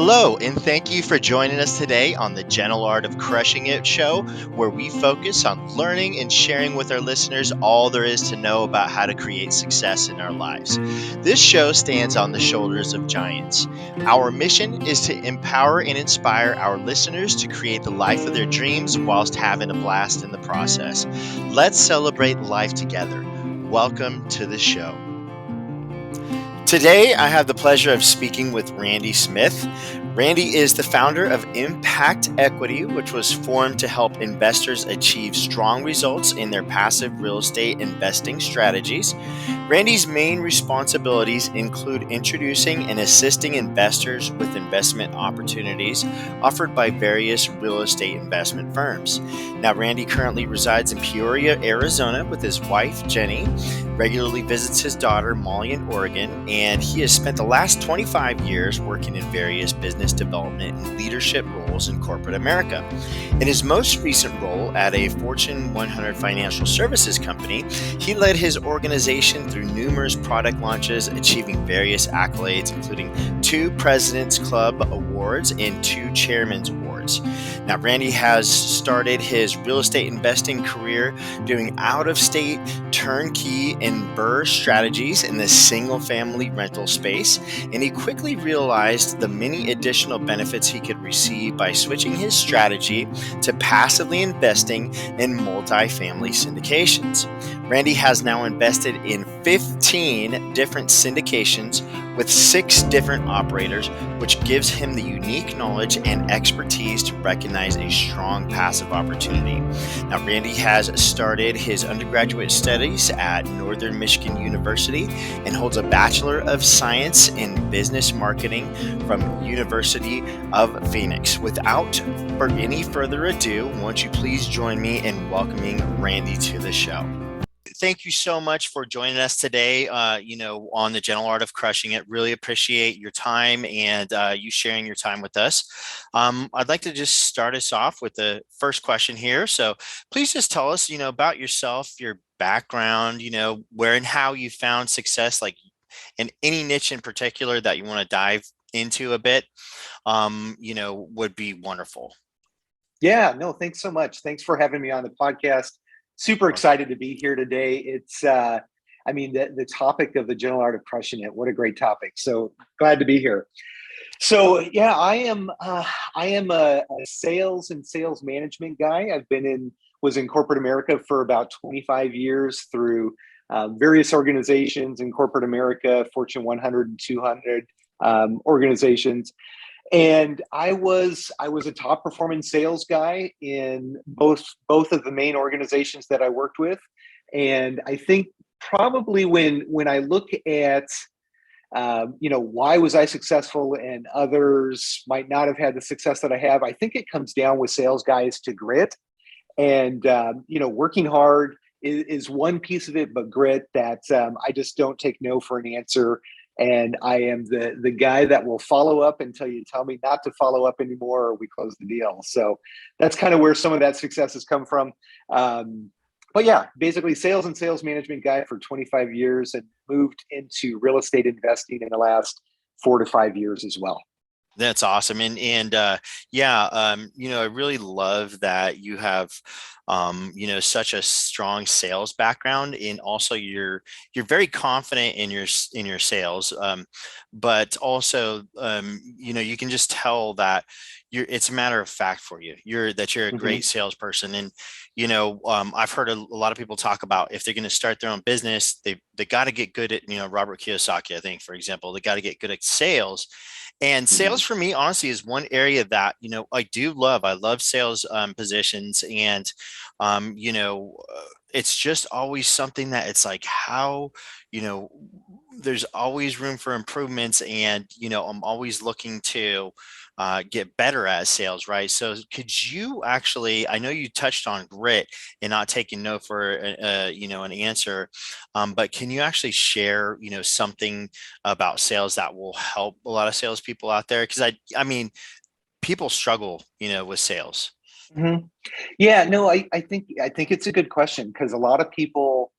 Hello, and thank you for joining us today on the Gentle Art of Crushing It show, where we focus on learning and sharing with our listeners all there is to know about how to create success in our lives. This show stands on the shoulders of giants. Our mission is to empower and inspire our listeners to create the life of their dreams whilst having a blast in the process. Let's celebrate life together. Welcome to the show. Today, I have the pleasure of speaking with Randy Smith. Randy is the founder of Impact Equity, which was formed to help investors achieve strong results in their passive real estate investing strategies. Randy's main responsibilities include introducing and assisting investors with investment opportunities offered by various real estate investment firms. Now, Randy currently resides in Peoria, Arizona with his wife, Jenny, regularly visits his daughter, Molly, in Oregon, and he has spent the last 25 years working in various business development and leadership roles in corporate America. In his most recent role at a Fortune 100 financial services company, he led his organization through numerous product launches, achieving various accolades, including 2 President's Club awards and 2 Chairman's Awards. Now, Randy has started his real estate investing career doing out-of-state turnkey and BRRRR strategies in the single-family rental space, and he quickly realized the many additional benefits he could receive by switching his strategy to passively investing in multifamily syndications. Randy has now invested in 15 different syndications with 6 different operators, which gives him the unique knowledge and expertise to recognize a strong passive opportunity. Now, Randy has started his undergraduate studies at Northern Michigan University and holds a Bachelor of Science in Business Marketing from University of Phoenix. Without any further ado, won't you please join me in welcoming Randy to the show? Thank you so much for joining us today, on the Gentle Art of Crushing It. Really appreciate your time and you sharing your time with us. I'd like to just start us off with the first question here. So please just tell us, about yourself, your background, where and how you found success, like in any niche in particular that you want to dive into a bit, would be wonderful. Yeah, no, thanks so much. Thanks for having me on the podcast. Super excited to be here today. It's, the topic of the Gentle Art of Crushing It. What a great topic. So glad to be here. So yeah, I am a sales and sales management guy. Was in corporate America for about 25 years through various organizations in corporate America, Fortune 100 and 200 organizations. And I was a top performing sales guy in both of the main organizations that I worked with. And I think probably when I look at why was I successful and others might not have had the success that I have, I think it comes down with sales guys to grit. And working hard is one piece of it, but grit that I just don't take no for an answer. And I am the guy that will follow up until you tell me not to follow up anymore or we close the deal. So that's kind of where some of that success has come from. But yeah, basically sales and sales management guy for 25 years and moved into real estate investing in the last 4 to 5 years as well. That's awesome. I really love that you have, such a strong sales background, and also you're very confident in your sales. But also, you can just tell that it's a matter of fact for you. You're a great salesperson. And, I've heard a lot of people talk about if they're going to start their own business, they got to get good at, Robert Kiyosaki, I think, for example, they got to get good at sales. And sales for me, honestly, is one area that, I do love. I love sales positions. And, it's just always something that it's like how, there's always room for improvements. And, I'm always looking to get better at sales, right? So could you actually, I know you touched on grit and not taking no for, an answer, but can you actually share, something about sales that will help a lot of salespeople out there? Because people struggle, with sales. Mm-hmm. Yeah, no, I think it's a good question because a lot of people,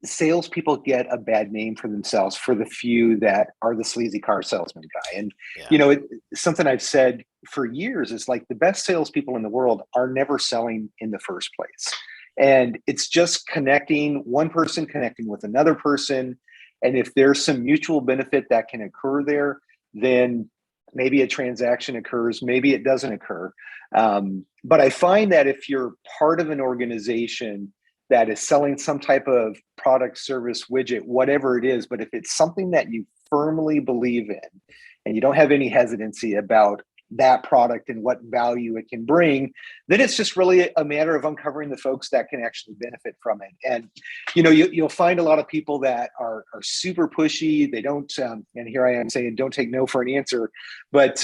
salespeople get a bad name for themselves for the few that are the sleazy car salesman guy. And, Yeah. something I've said for years is like the best salespeople in the world are never selling in the first place. And it's just one person connecting with another person. And if there's some mutual benefit that can occur there, then maybe a transaction occurs, maybe it doesn't occur. But I find that if you're part of an organization that is selling some type of product, service, widget, whatever it is, but if it's something that you firmly believe in and you don't have any hesitancy about that product and what value it can bring, then it's just really a matter of uncovering the folks that can actually benefit from it. And you'll find a lot of people that are super pushy. They don't, and here I am saying, don't take no for an answer, but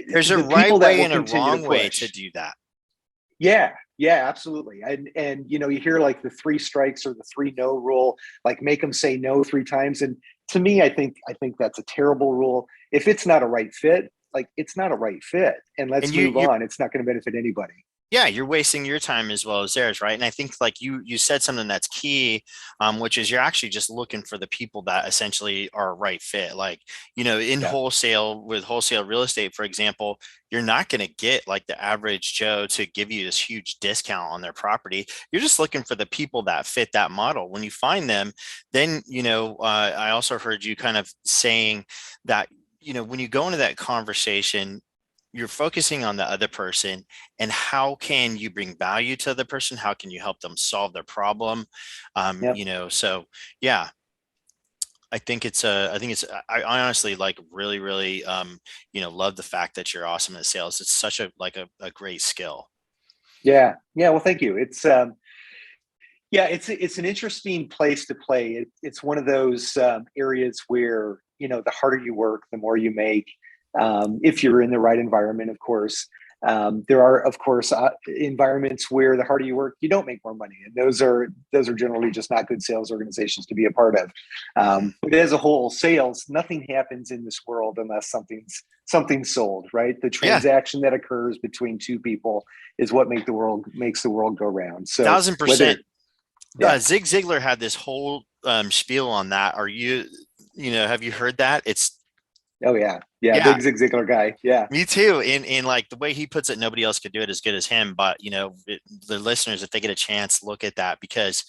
There's a the right people that way will and a continue wrong to way push. to do that. Yeah, absolutely. And you hear like the 3 strikes or the 3 no rule, like make them say no 3 times. And to me, I think that's a terrible rule. If it's not a right fit, like it's not a right fit, and let's And move on. It's not going to benefit anybody. yeah, you're wasting your time as well as theirs, right? And I think like you said something that's key, which is you're actually just looking for the people that essentially are a right fit. Like, in Yeah, wholesale, with wholesale real estate, for example, you're not going to get like the average Joe to give you this huge discount on their property. You're just looking for the people that fit that model. When you find them, then, I also heard you kind of saying that, when you go into that conversation, you're focusing on the other person and how can you bring value to the person, how can you help them solve their problem. yeah, So yeah, I honestly like really, really, love the fact that you're awesome at sales. It's such a great skill. yeah. Well, thank you. It's an interesting place to play. It's one of those areas where the harder you work, the more you make. If you're in the right environment, of course. There are, of course, environments where the harder you work, you don't make more money, and those are generally just not good sales organizations to be a part of. Mhm. But as a whole, sales, nothing happens in this world unless something's sold, right? The Yeah, transaction that occurs between 2 people is what makes the world go round. So thousand whether percent. yeah. Zig Ziglar had this whole spiel on that. Have you heard that? Oh yeah. Yeah. Yeah, Big Zig Ziglar guy. Yeah. me too. In like the way he puts it, nobody else could do it as good as him. But the listeners, if they get a chance, look at that because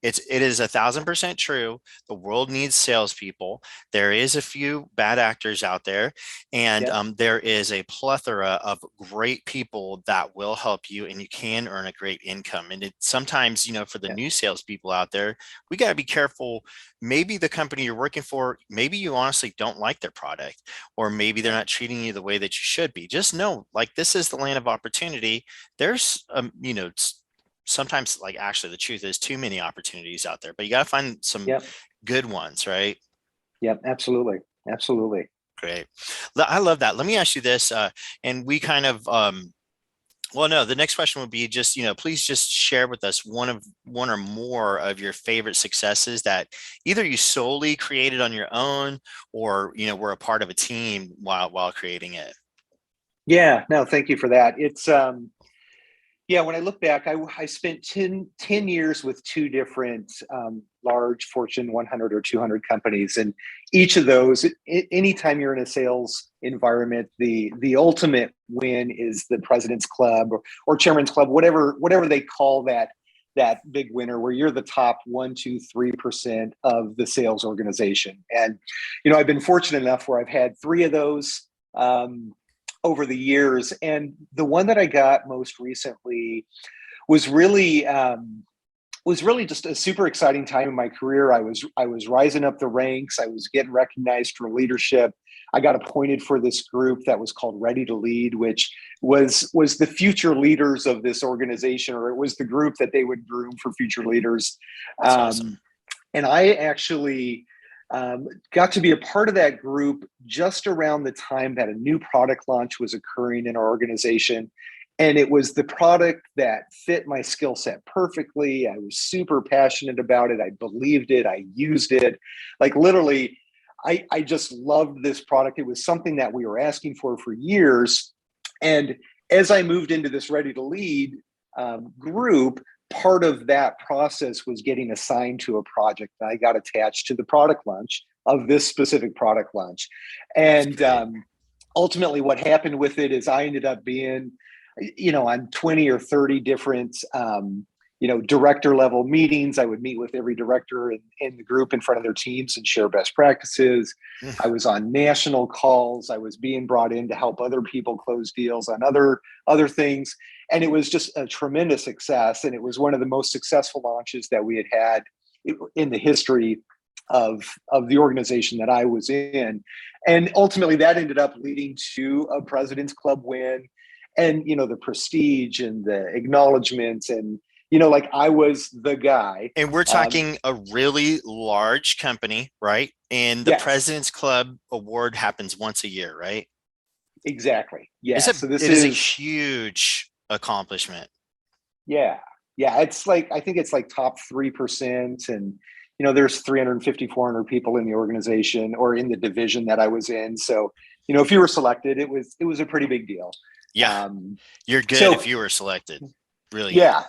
it is 1,000% true. The world needs salespeople. There is a few bad actors out there, and Yep. there is a plethora of great people that will help you, and you can earn a great income. And sometimes, for the Yeah. new salespeople out there, we got to be careful. Maybe the company you're working for, maybe you honestly don't like their product, or maybe they're Yeah. not treating you the way that you should be. Just know, like this is the land of opportunity. There's, sometimes like actually the truth is too many opportunities out there, but you got to find some Yep. good ones, right? Yep. Absolutely. Absolutely. Great. I love that. Let me ask you this, and we kind of well, no, the next question would be just, please just share with us one or more of your favorite successes that either you solely created on your own or, were a part of a team while creating it. Yeah. No, thank you for that. It's yeah, when I look back, I spent 10 years with 2 different large Fortune 100 or 200 companies. And each of those, anytime you're in a sales environment, the ultimate win is the president's club or chairman's club, whatever they call that big winner, where you're the top 1, 2, 3% of the sales organization. And, I've been fortunate enough where I've had 3 of those. Over the years. And the one that I got most recently was really just a super exciting time in my career. I was rising up the ranks. I was getting recognized for leadership. I got appointed for this group that was called Ready to Lead, which was the future leaders of this organization, or it was the group that they would groom for future leaders. That's awesome. And I actually got to be a part of that group just around the time that a new product launch was occurring in our organization. And it was the product that fit my skill set perfectly. I was super passionate about it. I believed it. I used it. Like literally, I just loved this product. It was something that we were asking for years. And as I moved into this Ready to Lead group, part of that process was getting assigned to a project. And I got attached to the product launch of this specific product launch. And ultimately what happened with it is I ended up being, on 20 or 30 different, director level meetings. I would meet with every director in the group in front of their teams and share best practices. I was on national calls. I was being brought in to help other people close deals on other things. And it was just a tremendous success. And it was one of the most successful launches that we had in the history of the organization that I was in. And ultimately that ended up leading to a President's Club win and, the prestige and the acknowledgement and, like I was the guy. And we're talking a really large company, right? And the Yes. President's Club award happens once a year, right? Exactly. Yeah. So it is a huge accomplishment. Yeah. Yeah. It's like, I think it's like top 3%. And, there's 350, 400 people in the organization or in the division that I was in. So, if you were selected, it was a pretty big deal. Yeah. You're good if you were selected. Really yeah. good.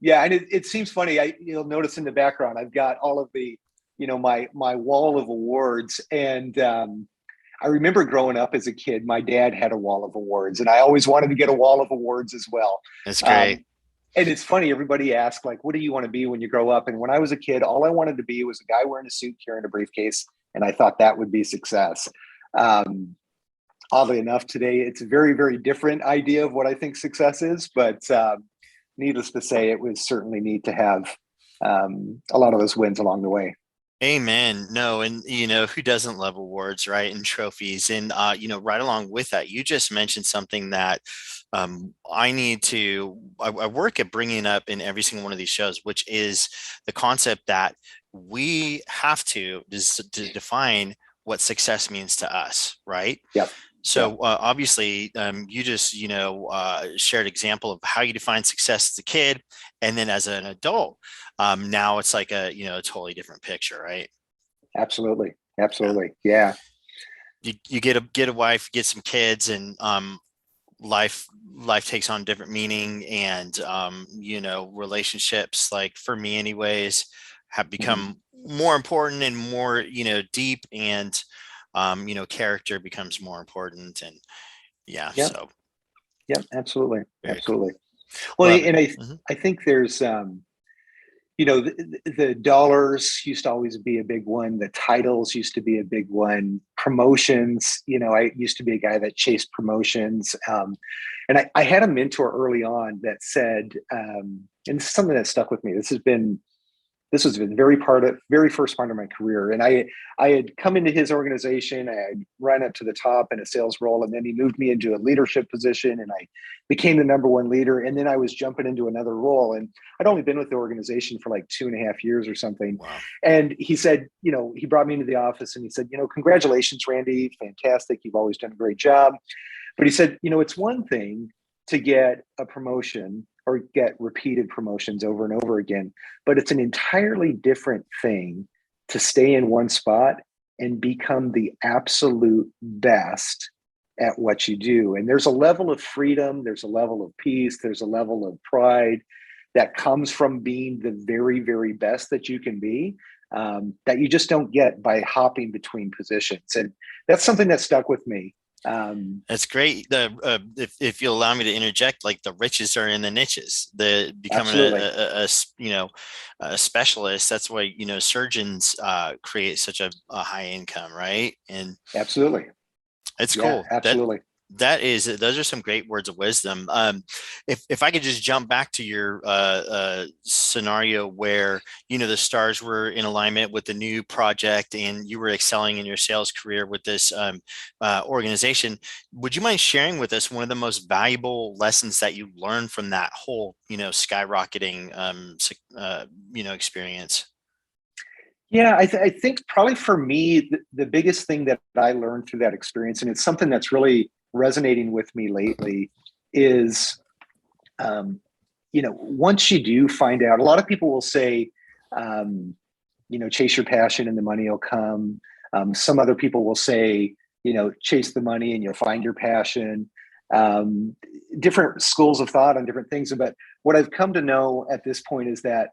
Yeah. And it seems funny. You'll notice in the background, I've got all of the, my wall of awards. And I remember growing up as a kid, my dad had a wall of awards and I always wanted to get a wall of awards as well. That's great. And it's funny, everybody asks, like, what do you want to be when you grow up? And when I was a kid, all I wanted to be was a guy wearing a suit, carrying a briefcase. And I thought that would be success. Oddly enough, today, it's a very, very different idea of what I think success is. But needless to say, it was certainly neat to have a lot of those wins along the way. Amen. No, and who doesn't love awards, right? And trophies. And right along with that, you just mentioned something that I work at bringing up in every single one of these shows, which is the concept that we have to define what success means to us, right? Yep. So obviously, you just shared example of how you define success as a kid, and then as an adult. Now it's like a totally different picture, right? Absolutely, yeah. You get a wife, get some kids, and life takes on different meaning, and relationships, like for me, anyways, have become more important and more deep, and character becomes more important, and so absolutely. Cool. Well, and I think there's the dollars used to always be a big one. The titles used to be a big one. Promotions, I used to be a guy that chased promotions. And I had a mentor early on that said, and this is something that stuck with me. This was the very first part of my career. And I had come into his organization, I had run up to the top in a sales role, and then he moved me into a leadership position and I became the number one leader. And then I was jumping into another role. And I'd only been with the organization for like 2.5 years or something. Wow. And he said, he brought me into the office and he said, congratulations, Randy, fantastic. You've always done a great job. But he said, it's one thing to get a promotion or get repeated promotions over and over again, but it's an entirely different thing to stay in one spot and become the absolute best at what you do. And there's a level of freedom, there's a level of peace, there's a level of pride that comes from being the very, very best that you can be, that you just don't get by hopping between positions. And that's something that stuck with me. That's great. If you'll allow me to interject, like the riches are in the niches. The becoming a specialist. That's why surgeons create such a high income, right? And absolutely, it's cool. Absolutely. Those are some great words of wisdom. If I could just jump back to your scenario where the stars were in alignment with the new project and you were excelling in your sales career with this organization, would you mind sharing with us one of the most valuable lessons that you learned from that whole skyrocketing experience? Yeah, I think probably for me, the biggest thing that I learned through that experience, and it's something that's really resonating with me lately, is, once you do find out, a lot of people will say, chase your passion and the money will come. Some other people will say, chase the money and you'll find your passion. Different schools of thought on different things. But what I've come to know at this point is that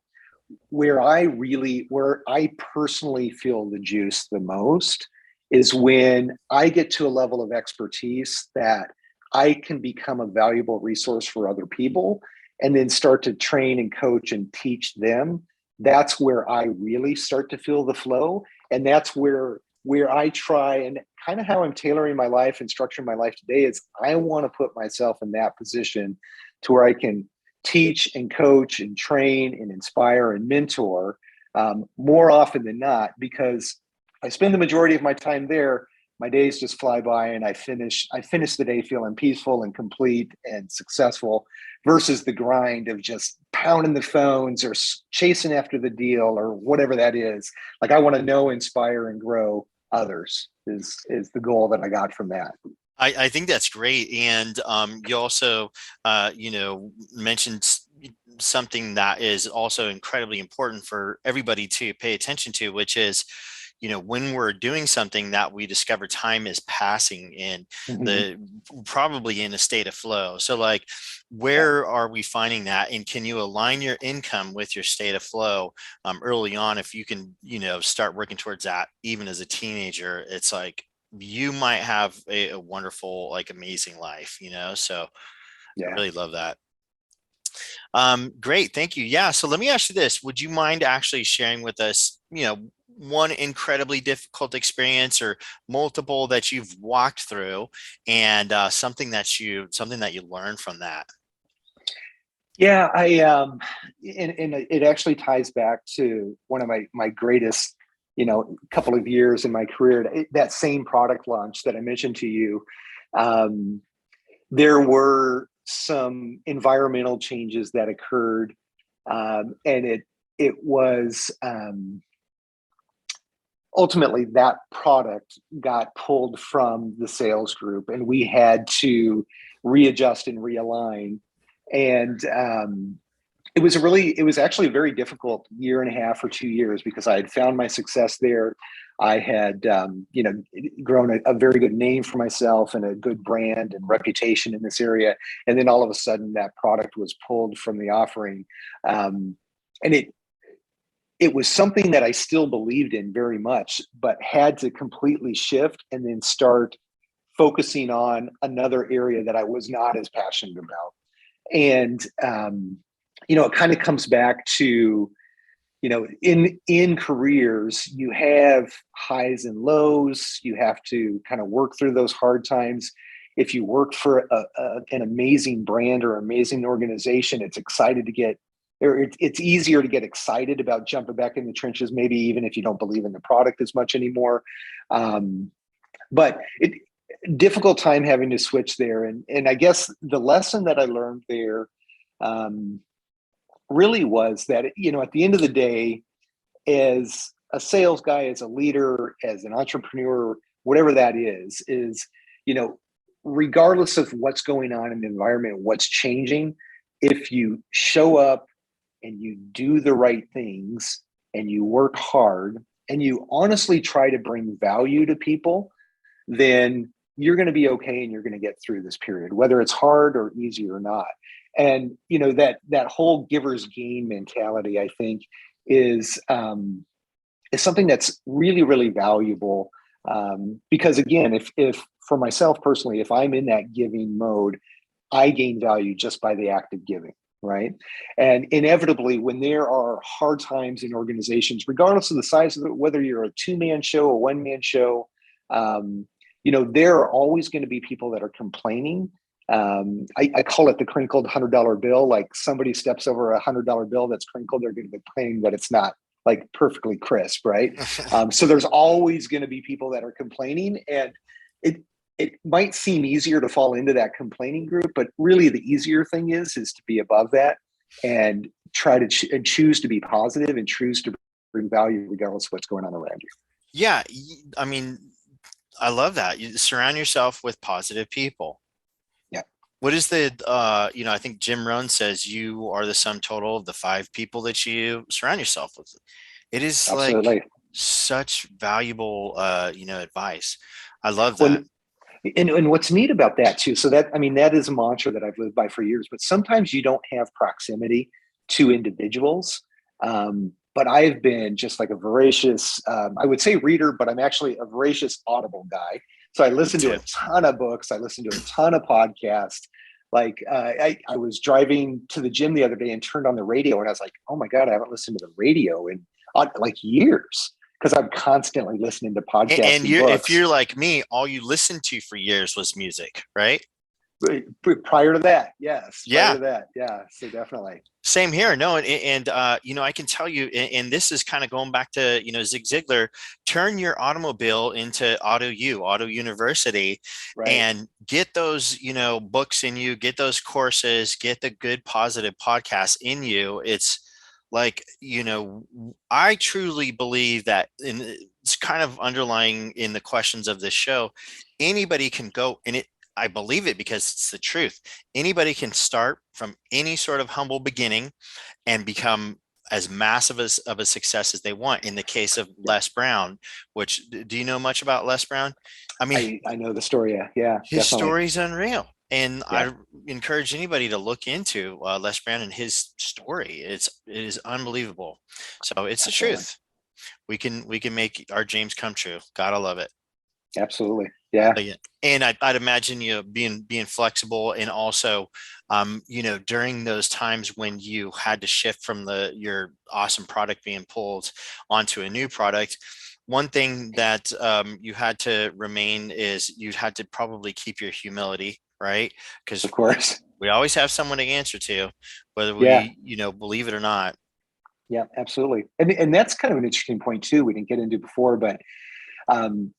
where I personally feel the juice the most is when I get to a level of expertise that I can become a valuable resource for other people and then start to train and coach and teach them. That's where I really start to feel the flow. And that's where I try, and kind of how I'm tailoring my life and structuring my life today is I want to put myself in that position to where I can teach and coach and train and inspire and mentor more often than not, because I spend the majority of my time there. My days just fly by, and I finish the day feeling peaceful and complete and successful, versus the grind of just pounding the phones or chasing after the deal or whatever that is. Like, I want to know, inspire, and grow others is the goal that I got from that. I think that's great. And you also, mentioned something that is also incredibly important for everybody to pay attention to, which is, when we're doing something that we discover time is passing in Mhm. the probably in a state of flow. So like, Yeah. where are we finding that? And can you align your income with your state of flow early on? If you can, start working towards that, even as a teenager, it's like, you might have a wonderful, like amazing life, so I Yeah. really love that. Great, thank you. Yeah, so let me ask you this. Would you mind actually sharing with us, one incredibly difficult experience or multiple that you've walked through, and something that you learned from that? Yeah, and it actually ties back to one of my greatest, couple of years in my career. That same product launch that I mentioned to you, um, there were some environmental changes that occurred, and it was ultimately that product got pulled from the sales group, and we had to readjust and realign. And it was actually a very difficult year and a half or 2 years, because I had found my success there. I had, grown a very good name for myself and a good brand and reputation in this area. And then all of a sudden, that product was pulled from the offering, and it was something that I still believed in very much, but had to completely shift and then start focusing on another area that I was not as passionate about. And it kind of comes back to, in careers, you have highs and lows. You have to kind of work through those hard times. If you work for an amazing brand or amazing organization, it's easier to get excited about jumping back in the trenches, maybe even if you don't believe in the product as much anymore. But difficult time having to switch there. And I guess the lesson that I learned there um, really was that, at the end of the day, as a sales guy, as a leader, as an entrepreneur, whatever that is, you know, regardless of what's going on in the environment, what's changing, if you show up and you do the right things and you work hard and you honestly try to bring value to people, then you're going to be okay and you're going to get through this period, whether it's hard or easy or not. And that whole giver's gain mentality, I think, is something that's really, really valuable. Because again, if for myself personally, if I'm in that giving mode, I gain value just by the act of giving, right? And inevitably, when there are hard times in organizations, regardless of the size of it, whether you're a two-man show, a one-man show, there are always going to be people that are complaining. I call it the crinkled $100 bill. Like, somebody steps over $100 bill that's crinkled, they're going to complain that it's not like perfectly crisp, right? So there's always going to be people that are complaining, and it might seem easier to fall into that complaining group, but really the easier thing is to be above that and try to and choose to be positive and choose to bring value regardless of what's going on around you. Yeah, I mean, I love that. You surround yourself with positive people. Yeah, What is I think Jim Rohn says you are the sum total of the five people that you surround yourself with. It is like absolutely. such valuable, advice. I love that. When And what's neat about that too, so that, I mean, that is a mantra that I've lived by for years, but sometimes you don't have proximity to individuals. But I've been just like a voracious, I would say reader, but I'm actually a voracious Audible guy. So I Me listen to too. a ton of books. I listen to a ton of podcasts. Like I was driving to the gym the other day and turned on the radio, and I was like, oh my God, I haven't listened to the radio in like years, because I'm constantly listening to podcasts And and you, if books. you're like me, all you listened to for years was music, right? Prior to that, yes. Prior Yeah. to that, yeah. So definitely. Same here. No, I can tell you, and this is kind of going back to, Zig Ziglar, turn your automobile into Auto University, Right. and get those, books in you, get those courses, get the good positive podcasts in you. It's like, I truly believe that, and it's kind of underlying in the questions of this show, anybody can go, and I believe it because it's the truth. Anybody can start from any sort of humble beginning and become as massive as of a success as they want. In the case of Yeah. Les Brown, which, do you know much about Les Brown? I mean, I know the story. Yeah. Yeah, his definitely. story is unreal. And Yeah, I encourage anybody to look into Les Brown and his story. It is unbelievable. So it's the absolutely. truth. We can make our dreams come true. Gotta love it. Absolutely. Yeah. Yeah. And I'd imagine you being flexible, and also, during those times when you had to shift from your awesome product being pulled onto a new product, one thing that you had to remain is you had to probably keep your humility, right? Because Of course. we always have someone to answer to, whether Yeah. we, believe it or not. Yeah, absolutely. And that's kind of an interesting point too. We didn't get into before, but um,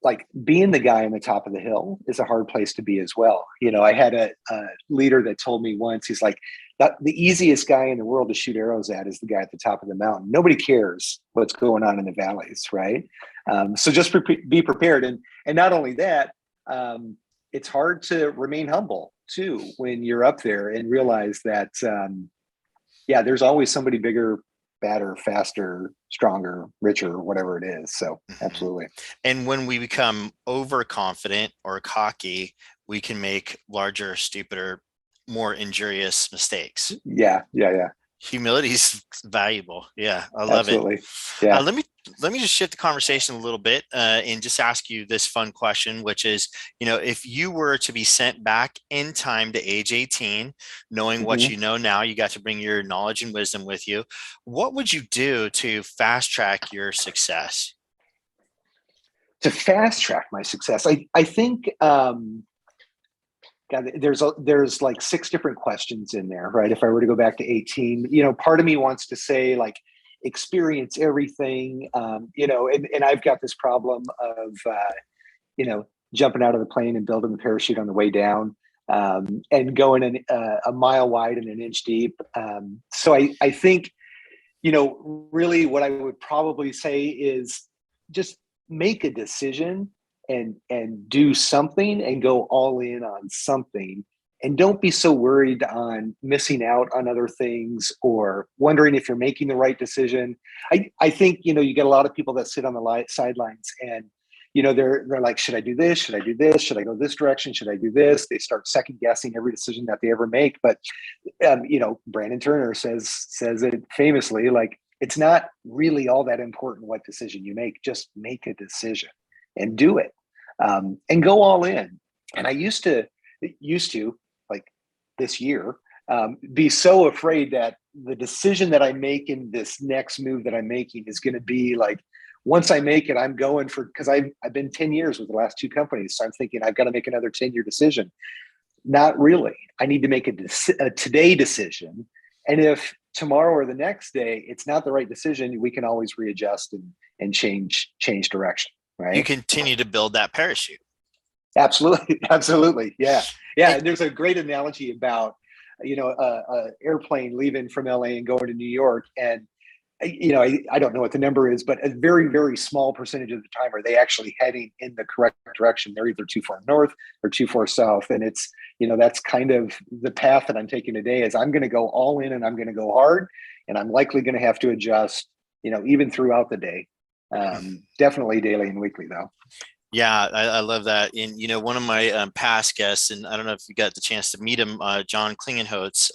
like being the guy on the top of the hill is a hard place to be as well. I had a leader that told me once, he's like, the easiest guy in the world to shoot arrows at is the guy at the top of the mountain. Nobody cares what's going on in the valleys, right? So just be prepared. And not only that, it's hard to remain humble too when you're up there and realize that, yeah, there's always somebody bigger, badder, faster, stronger, richer, whatever it is. So Mhm. absolutely. And when we become overconfident or cocky, we can make larger, stupider, more injurious mistakes. Yeah, yeah, yeah. Humility is valuable. Yeah, I love it. Absolutely. Yeah. Let me just shift the conversation a little bit, and just ask you this fun question, which is, if you were to be sent back in time to age 18, knowing what Hmm. you know now, you got to bring your knowledge and wisdom with you. What would you do to fast track your success? To fast track my success, I think God, there's like six different questions in there, right? If I were to go back to 18, part of me wants to say like experience everything, and I've got this problem of you know, jumping out of the plane and building the parachute on the way down, and going a mile wide and an inch deep. So I think, really what I would probably say is just make a decision and do something and go all in on something, and don't be so worried on missing out on other things or wondering if you're making the right decision. I think, you get a lot of people that sit on the sidelines, and they're like, should I do this, should I do this, should I go this direction, should I do this? They start second guessing every decision that they ever make. But Brandon Turner says it famously, like, it's not really all that important what decision you make. Just make a decision and do it, and go all in. And I used to like this year, be so afraid that the decision that I make in this next move that I'm making is going to be like, once I make it, I'm going for, because I've been 10 years with the last two companies. So I'm thinking I've got to make another 10-year decision. Not really. I need to make a today decision. And if tomorrow or the next day it's not the right decision, we can always readjust and change direction. You Right. continue to build that parachute. Absolutely. Absolutely. Yeah. Yeah. And And there's a great analogy about, a airplane leaving from LA and going to New York. And I don't know what the number is, but a very, very small percentage of the time are they actually heading in the correct direction. They're either too far north or too far south. And it's, that's kind of the path that I'm taking today, is I'm going to go all in and I'm going to go hard, and I'm likely going to have to adjust, even throughout the day. Definitely daily and weekly though. Yeah, I love that. And one of my past guests, and I don't know if you got the chance to meet him, John Klingenholtz,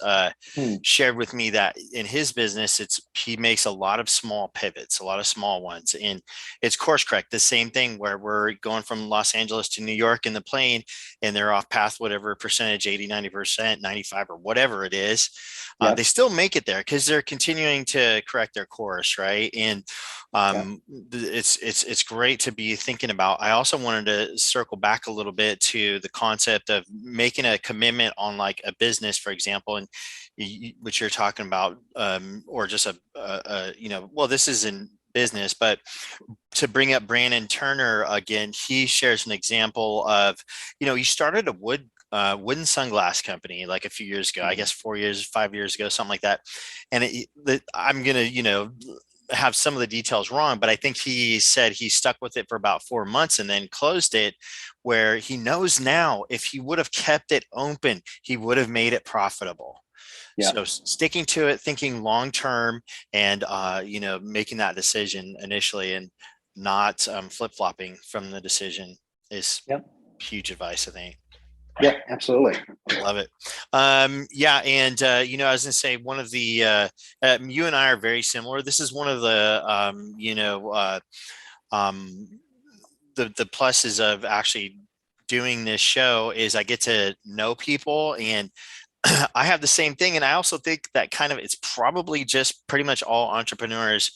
Hmm. shared with me that in his business, he makes a lot of small pivots, a lot of small ones, and it's course correct. The same thing where we're going from Los Angeles to New York in the plane, and they're off path whatever percentage, 80, 90%, 95, or whatever it is. They Yep. still make it there because they're continuing to correct their course, right? And Yep. it's great to be thinking about. I also wanted to circle back a little bit to the concept of making a commitment on like a business, for example, and which you're talking about, or just well, this is in business, but to bring up Brandon Turner again, he shares an example of, he started a wooden sunglass company like a few years ago, I Hmm. guess 4 years, 5 years ago, something like that. And I'm gonna, have some of the details wrong, but I think he said he stuck with it for about 4 months and then closed it, where he knows now if he would have kept it open, he would have made it profitable. Yeah. So sticking to it, thinking long term, and making that decision initially, and not flip flopping from the decision is Yep. huge advice, I think. Yeah, absolutely. Love it. Yeah, and I was gonna say one of the you and I are very similar. This is one of the um, the pluses of actually doing this show is I get to know people, and I have the same thing. And I also think that kind of it's probably just pretty much all entrepreneurs.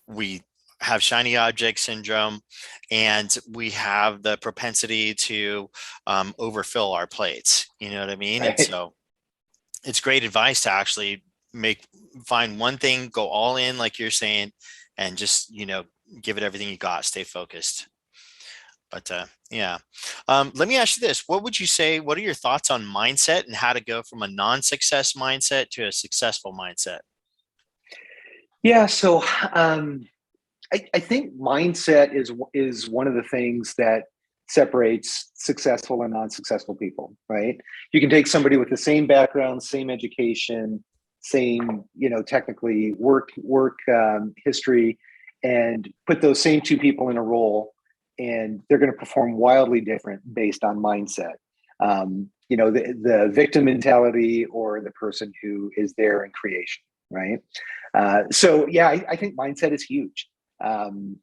We have shiny object syndrome, and we have the propensity to overfill our plates. You know what I mean? And Right. so it's great advice to actually find one thing, go all in, like you're saying, and just, give it everything you got, stay focused. But yeah, let me ask you this. What would you say, what are your thoughts on mindset and how to go from a non-success mindset to a successful mindset? Yeah. So I think mindset is one of the things that separates successful and non-successful people, right? You can take somebody with the same background, same education, same, technically work history, and put those same two people in a role, and they're going to perform wildly different based on mindset. The victim mentality or the person who is there in creation, right? So yeah, I think mindset is huge. um,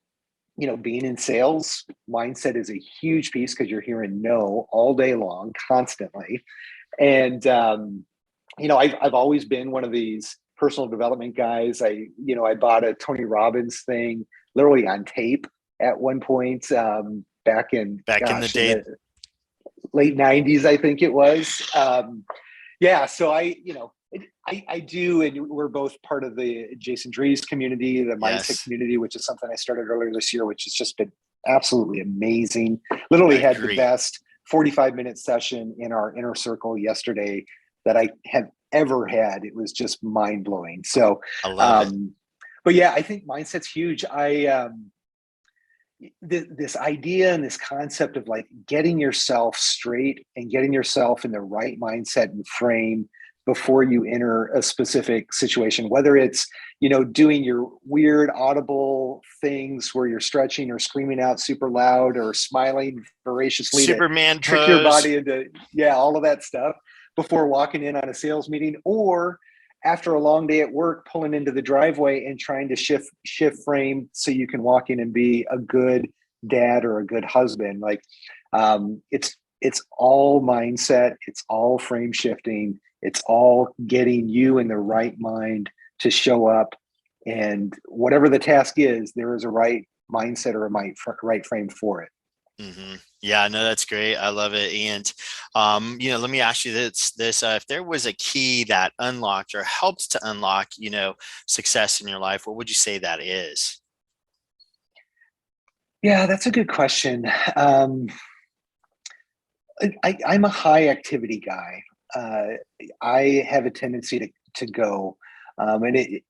Being in sales, mindset is a huge piece because you're hearing no all day long, constantly. And I've always been one of these personal development guys. I bought a Tony Robbins thing literally on tape at one point, back in, Back in the gosh, in day. the late '90s, I think it was. Yeah, so I do, and we're both part of the Jason Drees community, the mindset Yes, community, which is something I started earlier this year, which has just been absolutely amazing. Literally I had the agree. best 45-minute session in our inner circle yesterday that I have ever had. It was just mind blowing. So, I love it. um, but yeah, I think mindset's huge. This idea and this concept of like getting yourself straight and getting yourself in the right mindset and frame before you enter a specific situation, whether it's doing your weird audible things where you're stretching or screaming out super loud or smiling voraciously to Superman trick your pose. body into, yeah, all of that stuff before walking in on a sales meeting, or after a long day at work, pulling into the driveway and trying to shift frame so you can walk in and be a good dad or a good husband. Like, it's all mindset, it's all frame shifting, it's all getting you in the right mind to show up. And whatever the task is, there is a right mindset or right frame for it. Yeah, no, that's great. I love it. And let me ask you this, if there was a key that unlocked or helped to unlock, success in your life, what would you say that is? Yeah, that's a good question. I'm a high activity guy. Uh, I have a tendency to go, and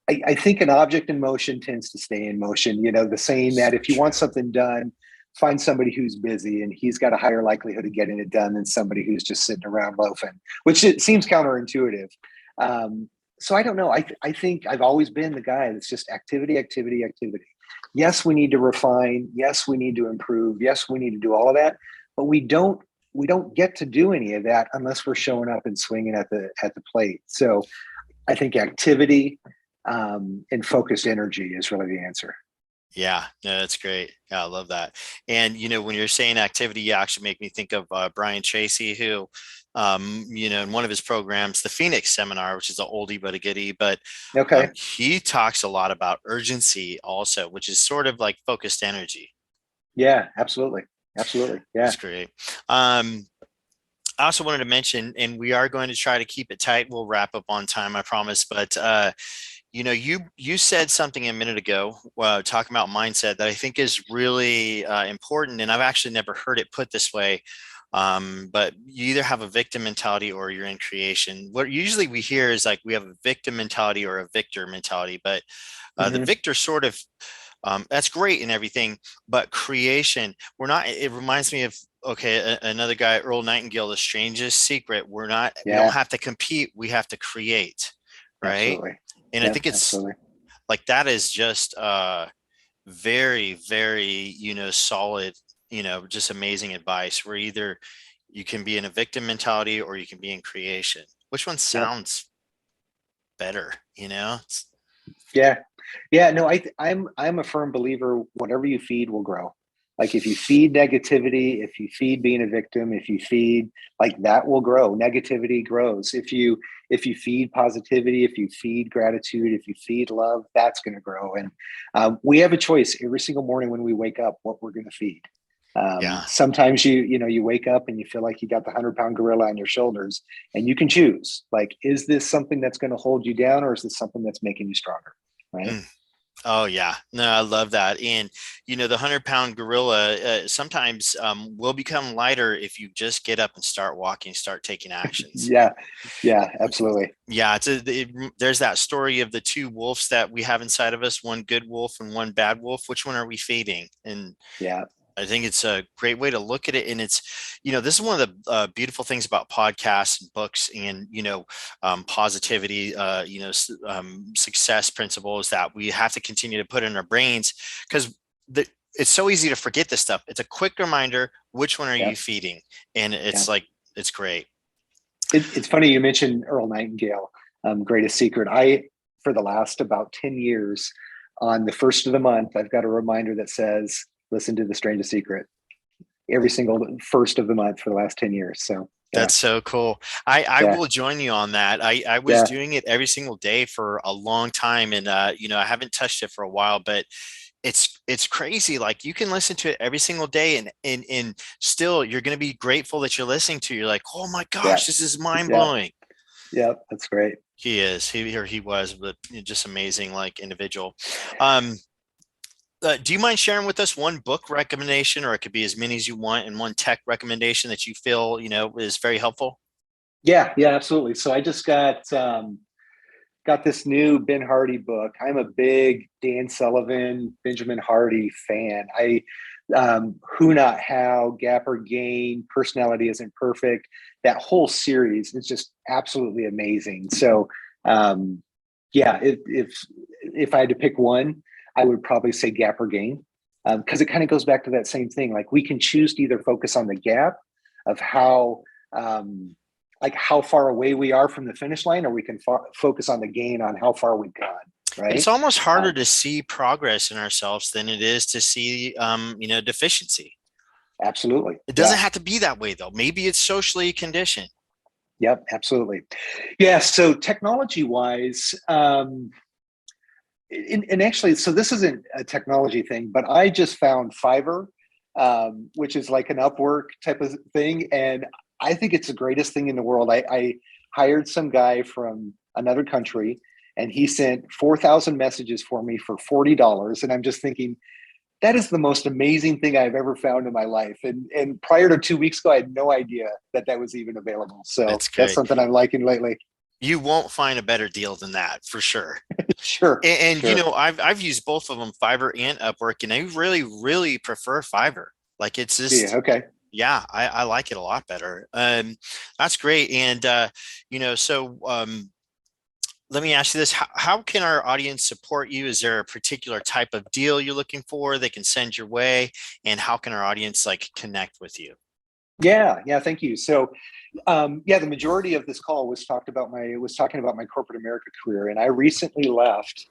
I think an object in motion tends to stay in motion. The saying that So if you want true. something done, find somebody who's busy, and he's got a higher likelihood of getting it done than somebody who's just sitting around loafing, which it seems counterintuitive. Um, so I don't know. I think I've always been the guy that's just activity, activity, activity. Yes, we need to refine. Yes, we need to improve. Yes, we need to do all of that, but we don't get to do any of that unless we're showing up and swinging at the plate. So I think activity and focused energy is really the answer. Yeah, no, that's great. Yeah, I love that. And when you're saying activity, you actually make me think of Brian Tracy, who, in one of his programs, the Phoenix Seminar, which is an oldie but a goodie, but Okay. he talks a lot about urgency also, which is sort of like focused energy. Yeah, absolutely. Absolutely. Yeah. That's great. Um, I also wanted to mention, and we are going to try to keep it tight. We'll wrap up on time, I promise. But you said something a minute ago, talking about mindset that I think is really important, and I've actually never heard it put this way. But you either have a victim mentality or you're in creation. What usually we hear is like we have a victim mentality or a victor mentality, but the Hmm. victor sort of that's great and everything, but creation, we're not. It reminds me of okay, another guy, Earl Nightingale, The Strangest Secret. We don't Yeah, have to compete, we have to create, right? absolutely. And I Yep, think it's absolutely. like that is just very, very, solid, just amazing advice. Where either you can be in a victim mentality or you can be in creation. Which one Yep. sounds better, Yeah. Yeah, no, I'm a firm believer whatever you feed will grow. Like if you feed negativity, if you feed being a victim, if you feed like that will grow. Negativity grows. If you feed positivity, if you feed gratitude, if you feed love, that's going to grow. And we have a choice every single morning when we wake up what we're going to feed. Yeah. Sometimes you wake up and you feel like you got the 100-pound gorilla on your shoulders, and you can choose like, is this something that's going to hold you down, or is this something that's making you stronger? Right. Mm. Oh yeah, no, I love that. And the 100-pound gorilla sometimes will become lighter if you just get up and start walking, start taking actions. Yeah. Yeah, absolutely. Yeah, there's that story of the two wolves that we have inside of us, one good wolf and one bad wolf. Which one are we feeding? And Yeah. I think it's a great way to look at it. And this is one of the beautiful things about podcasts and books and, positivity, success principles that we have to continue to put in our brains because it's so easy to forget this stuff. It's a quick reminder. Which one are Yeah. you feeding? And Yeah. it's like, it's great. It's funny you mentioned Earl Nightingale, Greatest Secret. For the last about 10 years, on the first of the month, I've got a reminder that says, listen to The Strangest Secret every single first of the month for the last 10 years. So, yeah. That's so cool. I Yeah. will join you on that. I was Yeah. doing it every single day for a long time and I haven't touched it for a while, but it's crazy. Like you can listen to it every single day and still you're going to be grateful that you're listening to. You're like, "Oh my Yeah. gosh, this is mind Yeah. blowing." Yeah. That's great. He is. He was, but just amazing like individual. Um do you mind sharing with us one book recommendation, or it could be as many as you want, and one tech recommendation that you feel, is very helpful? Yeah. Yeah. Absolutely. So I just got this new Ben Hardy book. I'm a big Dan Sullivan, Benjamin Hardy fan. Who Not How, Gap or Gain, Personality Isn't Perfect. That whole series is just absolutely amazing. So, yeah, if I had to pick one, I would probably say Gap or Gain, because it kind of goes back to that same thing. Like we can choose to either focus on the gap of um, how far away we are from the finish line, or we can focus on the gain on how far we've gone. It's Right. almost harder Um, to see progress in ourselves than it is to see, deficiency. absolutely. It doesn't Yeah. have to be that way, though. Maybe it's socially conditioned. Yep. Absolutely. Yeah. So technology wise, and actually, so this isn't a technology thing, but I just found Fiverr, which is like an Upwork type of thing, and I think it's the greatest thing in the world. I hired some guy from another country, and he sent 4,000 messages for me for $40, and I'm just thinking that is the most amazing thing I've ever found in my life. And prior to 2 weeks ago, I had no idea that that was even available. So That's that's great. something I'm liking lately. You won't find a better deal than that for sure. Sure, And sure. I've used both of them, Fiverr and Upwork, and I really, really prefer Fiverr. Like it's Do you? just, Okay. yeah, I like it a lot better. That's great. And so let me ask you this. How can our audience support you? Is there a particular type of deal you're looking for they can send your way? And how can our audience like connect with you? Yeah, thank you. So, yeah, the majority of this call was talking about my corporate America career, and I recently left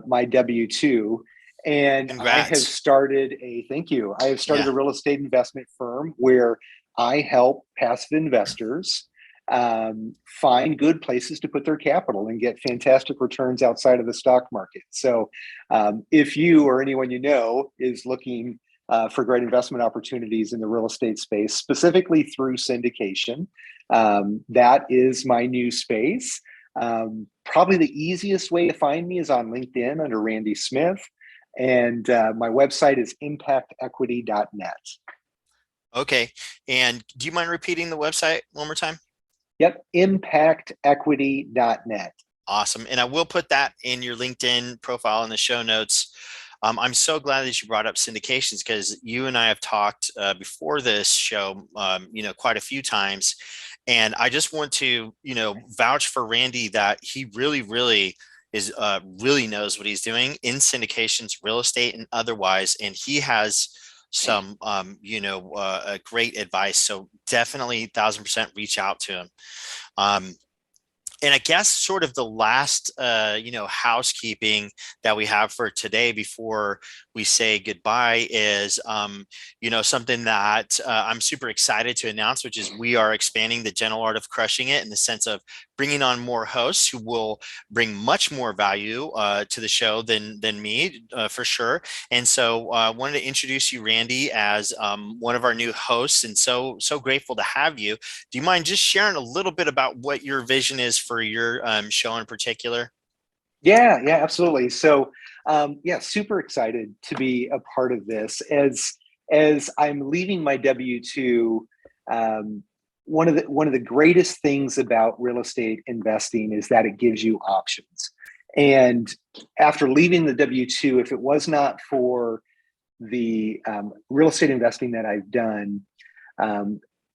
my W-2, and I have Congrats. started a thank you. I have started Yeah. a real estate investment firm where I help passive investors find good places to put their capital and get fantastic returns outside of the stock market. So, if you or anyone you know is looking for great investment opportunities in the real estate space, specifically through syndication. That is my new space. Probably the easiest way to find me is on LinkedIn under Randy Smith. And my website is impactequity.net. Okay. And do you mind repeating the website one more time? Yep, impactequity.net. Awesome. And I will put that in your LinkedIn profile in the show notes. I'm so glad that you brought up syndications because you and I have talked before this show, quite a few times. And I just want to, vouch for Randy that he really, really is really knows what he's doing in syndications, real estate, and otherwise. And he has some, great advice. So definitely 1,000% reach out to him. And I guess sort of the last, housekeeping that we have for today before we say goodbye is, something that I'm super excited to announce, which is we are expanding the Gentle Art of Crushing It in the sense of bringing on more hosts who will bring much more value to the show than me, for sure. And so I wanted to introduce you, Randy, as one of our new hosts, and so grateful to have you. Do you mind just sharing a little bit about what your vision is for your show in particular? Yeah, absolutely. So, super excited to be a part of this. As I'm leaving my W-2, one of the greatest things about real estate investing is that it gives you options. And after leaving the W-2, if it was not for the real estate investing that I've done,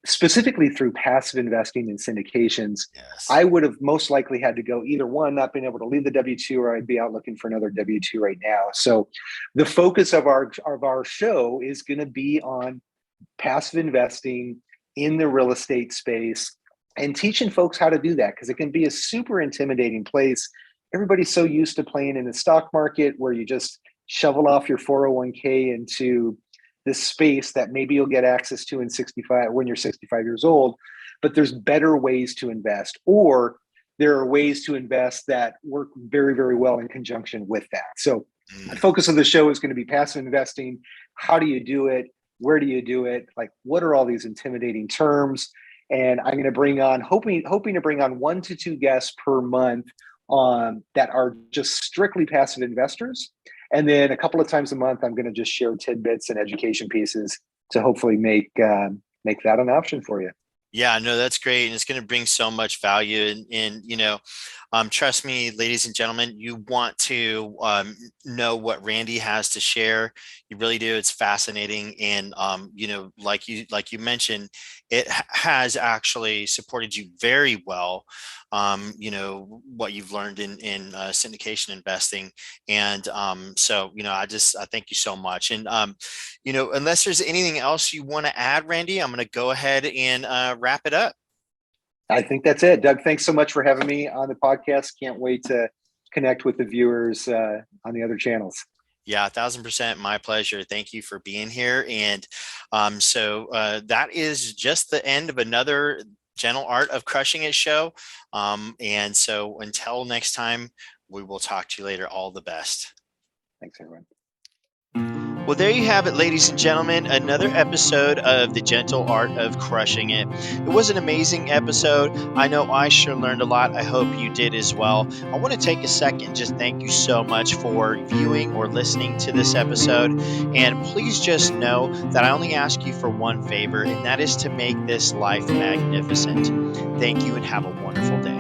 specifically through passive investing and syndications, Yes. I would have most likely had to go either one, not being able to leave the W-2, or I'd be out looking for another W-2 right now. So the focus of our show is going to be on passive investing in the real estate space and teaching folks how to do that, because it can be a super intimidating place. Everybody's so used to playing in the stock market where you just shovel off your 401k into this space that maybe you'll get access to when you're 65 years old. But there's better ways to invest, or there are ways to invest that work very, very well in conjunction with that. So the focus of the show is going to be passive investing. How do you do it? Where do you do it? Like, what are all these intimidating terms? And I'm going to bring on, hoping to bring on 1 to 2 guests per month that are just strictly passive investors. And then a couple of times a month, I'm going to just share tidbits and education pieces to hopefully make that an option for you. Yeah, no, that's great. And it's going to bring so much value. Trust me, ladies and gentlemen, you want to know what Randy has to share. You really do. It's fascinating. And, like you mentioned, it has actually supported you very well. What you've learned in syndication investing. And I thank you so much. And, unless there's anything else you want to add, Randy, I'm going to go ahead and wrap it up. I think that's it. Doug, thanks so much for having me on the podcast. Can't wait to connect with the viewers on the other channels. Yeah, 1,000% my pleasure. Thank you for being here. And that is just the end of another Gentle Art of Crushing It show. And so until next time, we will talk to you later. All the best. Thanks, everyone. Well, there you have it, ladies and gentlemen, another episode of The Gentle Art of Crushing It. It was an amazing episode. I know I sure learned a lot. I hope you did as well. I want to take a second and just thank you so much for viewing or listening to this episode. And please just know that I only ask you for one favor, and that is to make this life magnificent. Thank you and have a wonderful day.